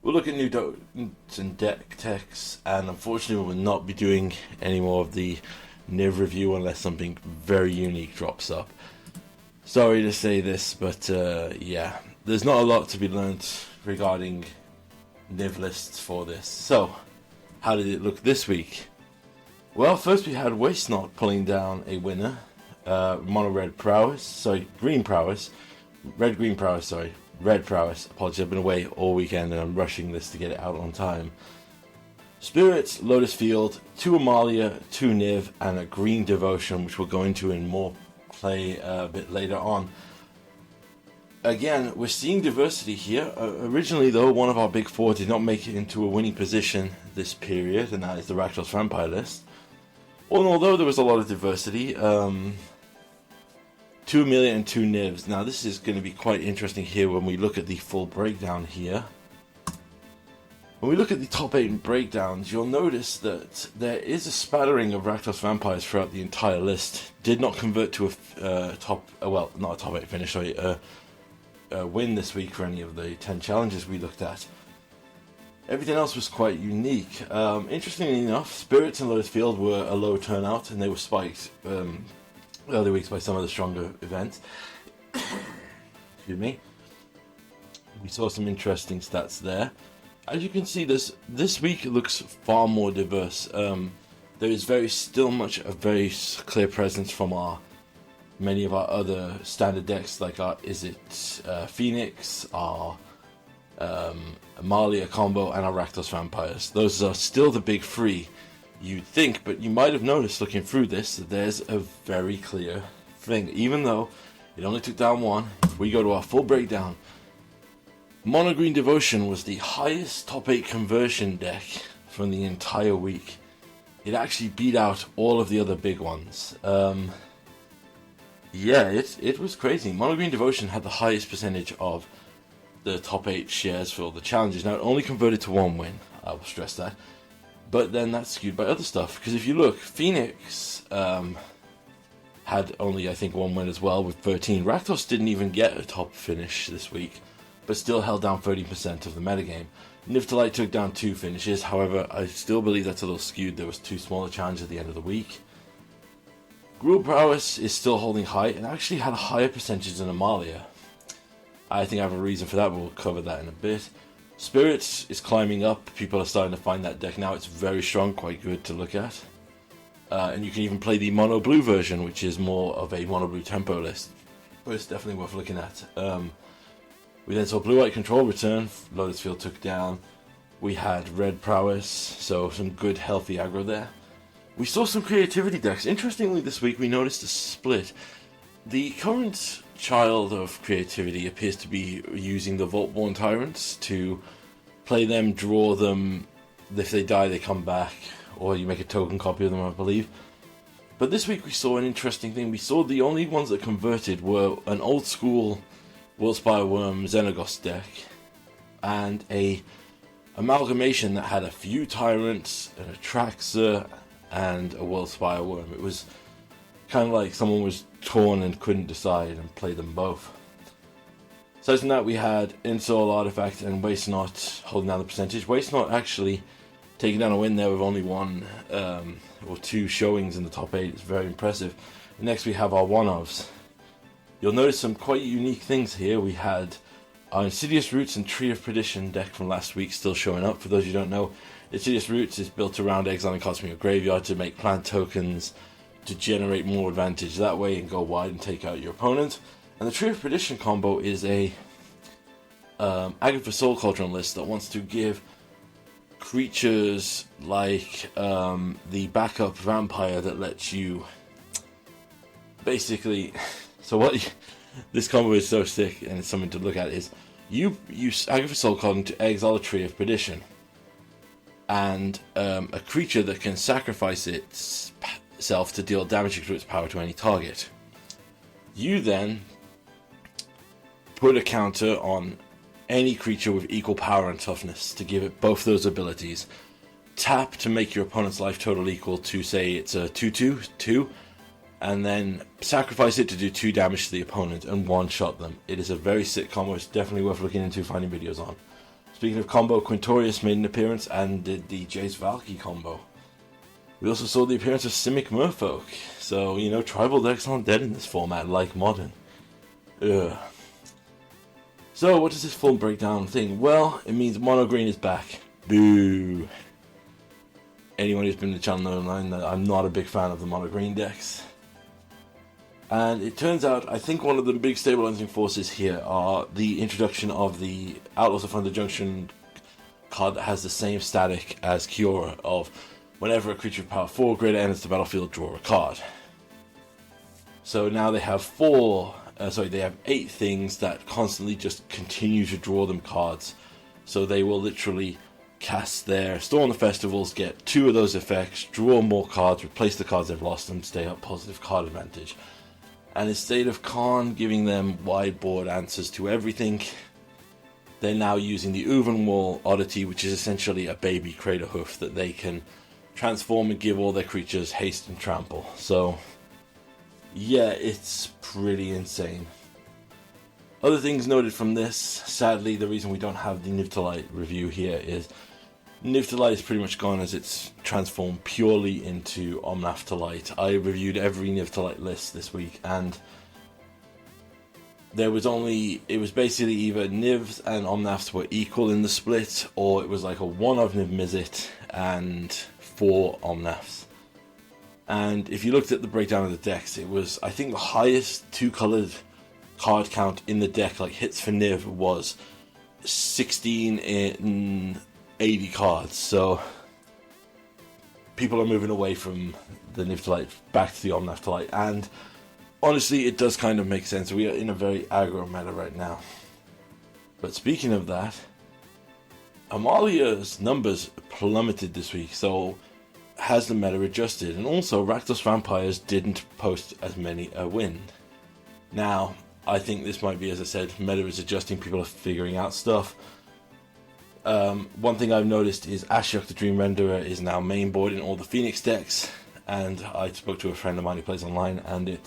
We'll look at new don'ts and deck techs, and unfortunately, we will not be doing any more of the Niv review unless something very unique drops up. Sorry to say this, but yeah, there's not a lot to be learned regarding Niv lists for this. So, how did it look this week? Well, first we had Wastenot pulling down a winner. Mono red prowess, sorry, green prowess, red prowess. Apologies, I've been away all weekend and I'm rushing this to get it out on time. Spirits, Lotus Field, 2 Amalia, 2 Niv, and a green Devotion, which we'll go into in more play a bit later on. Again, we're seeing diversity here. Originally, though, one of our big four did not make it into a winning position this period, and that is the Rakdos Vampire list. And although there was a lot of diversity, 2 Amelia and 2 Nivs. Now, this is going to be quite interesting here when we look at the full breakdown here. When we look at the top 8 breakdowns, you'll notice that there is a spattering of Rakdos Vampires throughout the entire list. Did not convert to a not a top 8 finish, sorry, a win this week for any of the 10 challenges we looked at. Everything else was quite unique. Interestingly enough, Spirits and Lotus Field were a low turnout, and they were spiked early weeks by some of the stronger events. Excuse me. We saw some interesting stats there. As you can see, this week looks far more diverse. There is a very clear presence from many of our other standard decks, like our Phoenix, our Amalia combo, and our Rakdos Vampires. Those are still the big three, you'd think, but you might have noticed looking through this that there's a very clear thing. Even though it only took down one, if we go to our full breakdown, Mono Green Devotion was the highest top 8 conversion deck from the entire week. It actually beat out all of the other big ones. Yeah, it was crazy. Mono Green Devotion had the highest percentage of the top 8 shares for all the challenges. Now, it only converted to 1 win, I will stress that. But then that's skewed by other stuff. Because if you look, Phoenix had only, I think, 1 win as well with 13. Rakdos didn't even get a top finish this week, but still held down 30% of the metagame. Niftalite took down 2 finishes. However, I still believe that's a little skewed. There was 2 smaller challenges at the end of the week. Gruul Prowess is still holding high and actually had a higher percentage than Amalia. I think I have a reason for that, but we'll cover that in a bit. Spirits is climbing up. People are starting to find that deck now. It's very strong, quite good to look at. And you can even play the Mono Blue version, which is more of a Mono Blue tempo list. But it's definitely worth looking at. We then saw Blue White Control return. Lotus Field took down. We had Red Prowess, so some good healthy aggro there. We saw some creativity decks. Interestingly, this week we noticed a split. The current child of creativity appears to be using the Vaultborn Tyrants to play them, draw them. If they die, they come back, or you make a token copy of them, I believe. But this week we saw an interesting thing. We saw the only ones that converted were an old school Worldspire Worm Xenagos deck and a amalgamation that had a few Tyrants, an Atraxa, and a Worldspire Worm. It was kind of like someone was torn and couldn't decide and played them both. Aside from that, we had Insoul, Artifact, and Wastenot holding down the percentage. Wastenot actually taking down a win there with only 1 or 2 showings in the top 8. It's very impressive. Next we have our one-offs. You'll notice some quite unique things here. We had our Insidious Roots and Tree of Perdition deck from last week still showing up. For those who don't know, Insidious Roots is built around exiling cards from your graveyard to make plant tokens to generate more advantage that way and go wide and take out your opponent. And the Tree of Perdition combo is a Agatha Soul Cauldron list that wants to give creatures like the backup vampire that lets you basically... So this combo is so sick, and it's something to look at, is you use Agatha Soul Cauldron to exile a Tree of Perdition, and a creature that can sacrifice itself to deal damage to its power to any target. You then put a counter on any creature with equal power and toughness to give it both those abilities. Tap to make your opponent's life total equal to, say, it's a 2/2, and then sacrifice it to do 2 damage to the opponent and one-shot them. It is a very sick combo. It's definitely worth looking into, finding videos on. Speaking of combo, Quintorius made an appearance and did the Jace Valky combo. We also saw the appearance of Simic Merfolk. So, you know, tribal decks aren't dead in this format like modern. Ugh. So, what does this full breakdown thing? Well, it means Mono Green is back. Boo. Anyone who's been to the channel knows that I'm not a big fan of the Mono Green decks. And it turns out, I think one of the big stabilizing forces here are the introduction of the Outlaws of Thunder Junction card that has the same static as Kiora of whenever a creature of power 4 or greater enters the battlefield, draw a card. So now they have they have 8 things that constantly just continue to draw them cards. So they will literally cast their Storm the Festivals, get 2 of those effects, draw more cards, replace the cards they've lost, and stay up positive card advantage. And instead of Karn giving them wide board answers to everything, they're now using the Uvenwall Oddity, which is essentially a baby Crater Hoof that they can transform and give all their creatures haste and trample. So, yeah, it's pretty insane. Other things noted from this, sadly, the reason we don't have the Nivtalite review here is Nivtalite is pretty much gone as it's transformed purely into Omnathtalite. I reviewed every Nivtalite list this week, and it was basically either Nivs and Omnaths were equal in the split, or it was like a 1 of Niv Mizzet and 4 Omnaths. And if you looked at the breakdown of the decks, it was, I think, the highest 2-colored card count in the deck, like hits for Niv, was 16 in 80 cards. So people are moving away from the Nivtalite back to the Omnathtalite, and honestly it does kind of make sense. We are in a very aggro meta right now. But speaking of that, Amalia's numbers plummeted this week, so has the meta adjusted? And also Rakdos Vampires didn't post as many a win. Now I think this might be, as I said, meta is adjusting, people are figuring out stuff. One thing I've noticed is Ashiok the Dream Renderer is now mainboard in all the Phoenix decks, and I spoke to a friend of mine who plays online, and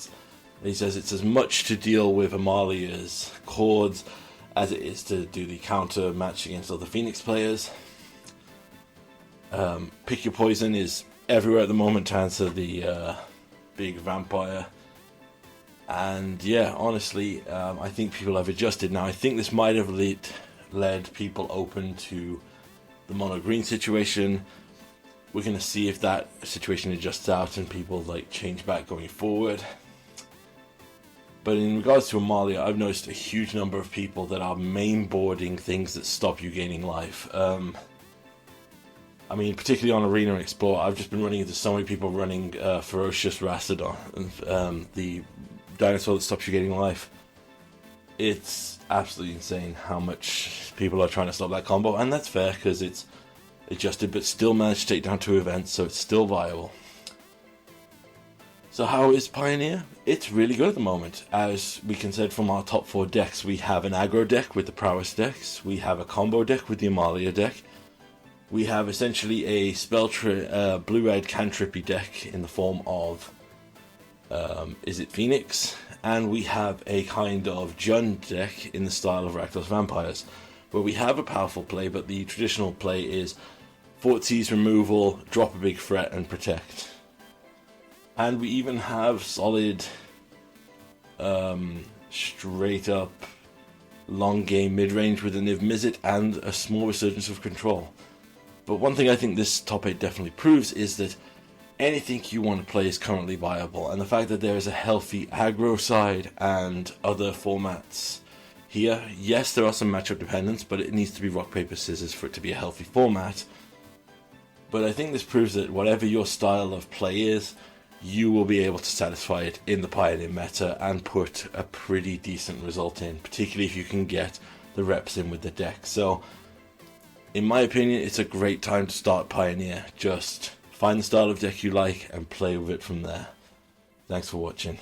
he says it's as much to deal with Amalia's chords as it is to do the counter match against other Phoenix players. Pick Your Poison is everywhere at the moment to answer the big vampire. And yeah, honestly, I think people have adjusted now. I think this might have led people open to the mono green situation. We're going to see if that situation adjusts out and people like change back going forward. But in regards to Amalia, I've noticed a huge number of people that are mainboarding things that stop you gaining life. I mean, particularly on Arena and Explore, I've just been running into so many people running Ferocious Rhastodon, the dinosaur that stops you gaining life. It's absolutely insane how much people are trying to stop that combo, and that's fair because it's adjusted but still managed to take down 2 events, so it's still viable. So how is Pioneer? It's really good at the moment. As we can say from our top 4 decks, we have an aggro deck with the Prowess decks, we have a combo deck with the Amalia deck, we have essentially a blue-red cantrippy deck in the form of Izzet Phoenix, and we have a kind of Jund deck in the style of Rakdos Vampires, where we have a powerful play, but the traditional play is Fortsies removal, drop a big threat, and protect. And we even have solid, straight up, long game mid range with a Niv Mizzet and a small Resurgence of Control. But one thing I think this top 8 definitely proves is that anything you want to play is currently viable, and the fact that there is a healthy aggro side and other formats here. Yes, there are some matchup dependence, but it needs to be rock, paper, scissors for it to be a healthy format. But I think this proves that whatever your style of play is, you will be able to satisfy it in the Pioneer meta and put a pretty decent result in, particularly if you can get the reps in with the deck. So, in my opinion, it's a great time to start Pioneer. Just find the style of deck you like and play with it from there. Thanks for watching.